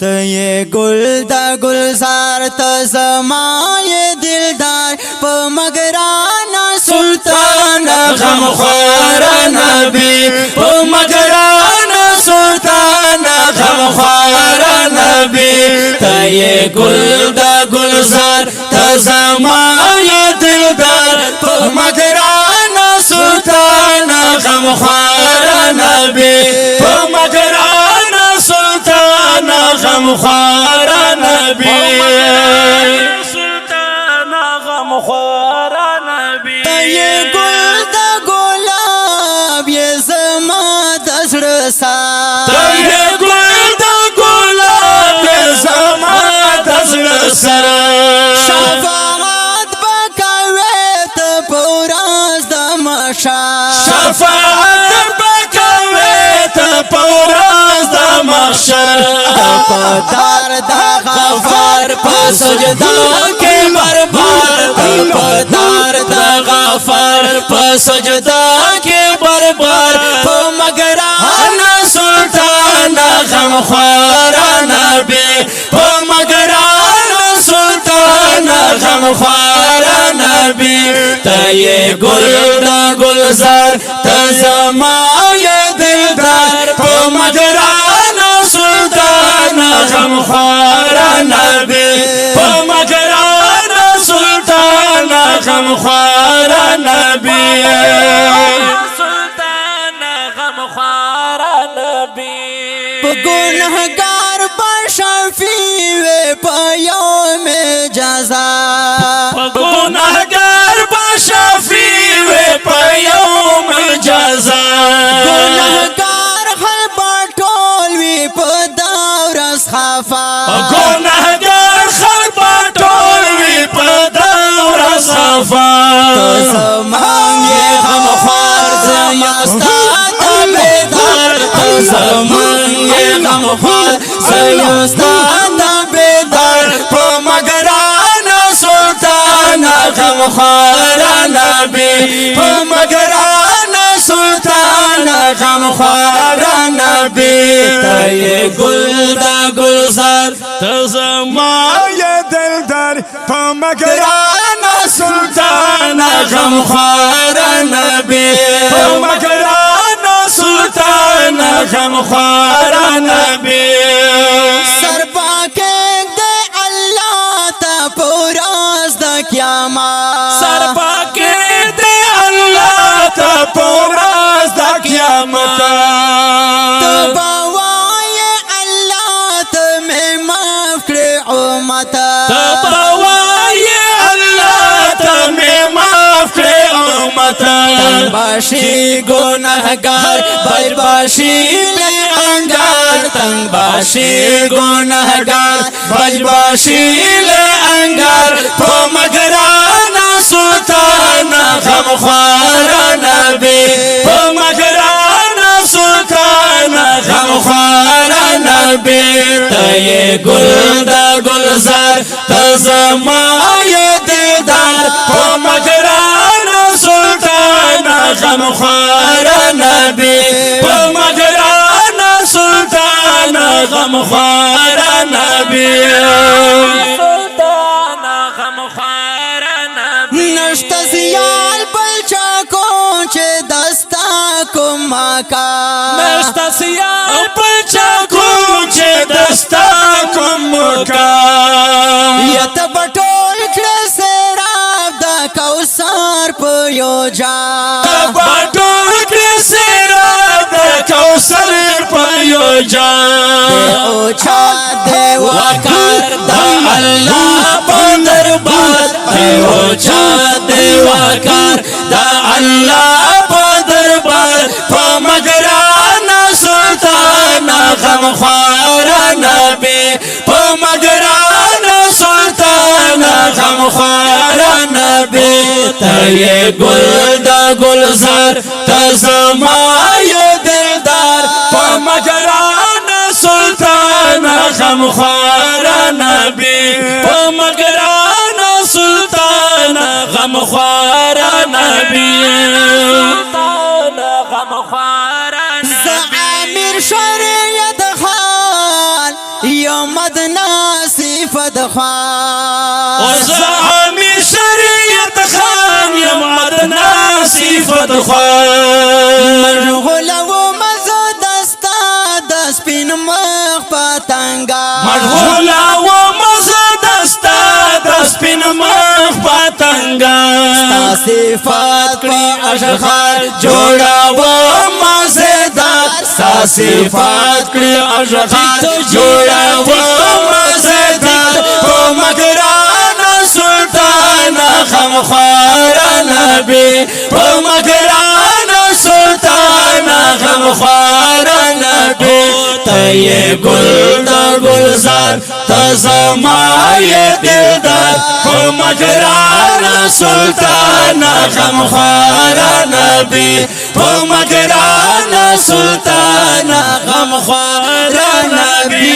ته گل دا گلزار ته زما ی دلدار په مگرانا سلطان غمخوار نبی په مگرانا سلطان غمخوار نبی ته گل دا گلزار ته زما ی دلدار په مگرانا سلطان غمخوار نبی په مگرانا سلطان غمخوار نبی سلطان غمخوار نبی ته گل دا گلاب ی زما د زړه سار ته گل دا گلاب ی زما د زړه سار شفاعت بکوي ته پوراز د مشا شفاعت بکوي ته پوراز د محشر پدار دا غفار په سجدا کې برباد پدار دا غفار په سجدا کې برباد په مگرانا سلطان غمخوار نبی په مگرانا سلطان غمخوار نبی ته گل دا گلزار ته زما ی دلدار په مگرانا سلطان غمخوار نبی په مگرانا سلطان غمخوار نبی سلطان غمخوار نبی په ګناهګار په شفیع په یوم جزا په ګناهګار په شفیع په یوم جزا ګناهګار خل پټول وی په دورس خفا ګناهګار خلق ټول وی په دور صفا زمان یې غمخوار زیاستا تابیدار زمان یې غمخوار زیاستا تابیدار په مگرانا سلطان غمخوار نبی په مگرانا سلطان غمخوار نبی ته گل دا گلزار ته زما ی دلدار په مگرانا سلطان غمخوار نبی په مگرانا سلطان غمخوار نبی سر پاکه د الله ته پوراز د قیامت سر پاکه د الله ته پوراز د قیامت تو بوای الله ته مې معاف کړې امت تبوای الله ته مې معاف کړې امت باشی گناهگار بر باشی لنگار تنگ باشی گناهگار بر باشی لنگار په مگرانا سلطان غمخوار نبی په مگرانا سلطان غمخوار نبی ته گل دا گلزار ته زما ی دلدار په مگرانا سلطان غمخوار نبی په مگرانا سلطان غمخوار نبی سلطان غمخوار نبی نشت زیال بلچا کو چې دستا کو ماکا نشتا سیال پلچا کو چې دستا کوم کا یت بټول کړه سراب د کوثر په یو جا باټول کې سره د کوثر په یو جان او چا دی وکړ د الله په دربار او چا دی وکړ د الله په دربار په مگرانا سلطان غمخوار نبی په مگرانا سلطان غمخوار نبی ته گل دا گلزار ته زما ی دلدار په مگرانا سلطان غمخوار نبی په مگرانا سلطان غمخوار نبی سلطان غمخوار نبی زعامر شریعت خان یم مد نصیفت خواه وزعمی شریعت خان یم مد نصیفت خواه مشغوله و مزه دستا د سپین مخ پتنگا مشغوله و مزه دستا د سپین مخ پتنگا ستا صفات کړي اشخار جوړا و مزیدار ستا صفات کړي اشخار جوړا و مزیدار په مګران سلطان غمخوار نبی په مګران سلطان غمخوار نبی ته ګل د ګلزار ته زما یې دلدار په مګران سلطان غمخوار نبی په مګران سلطان غمخوار نبی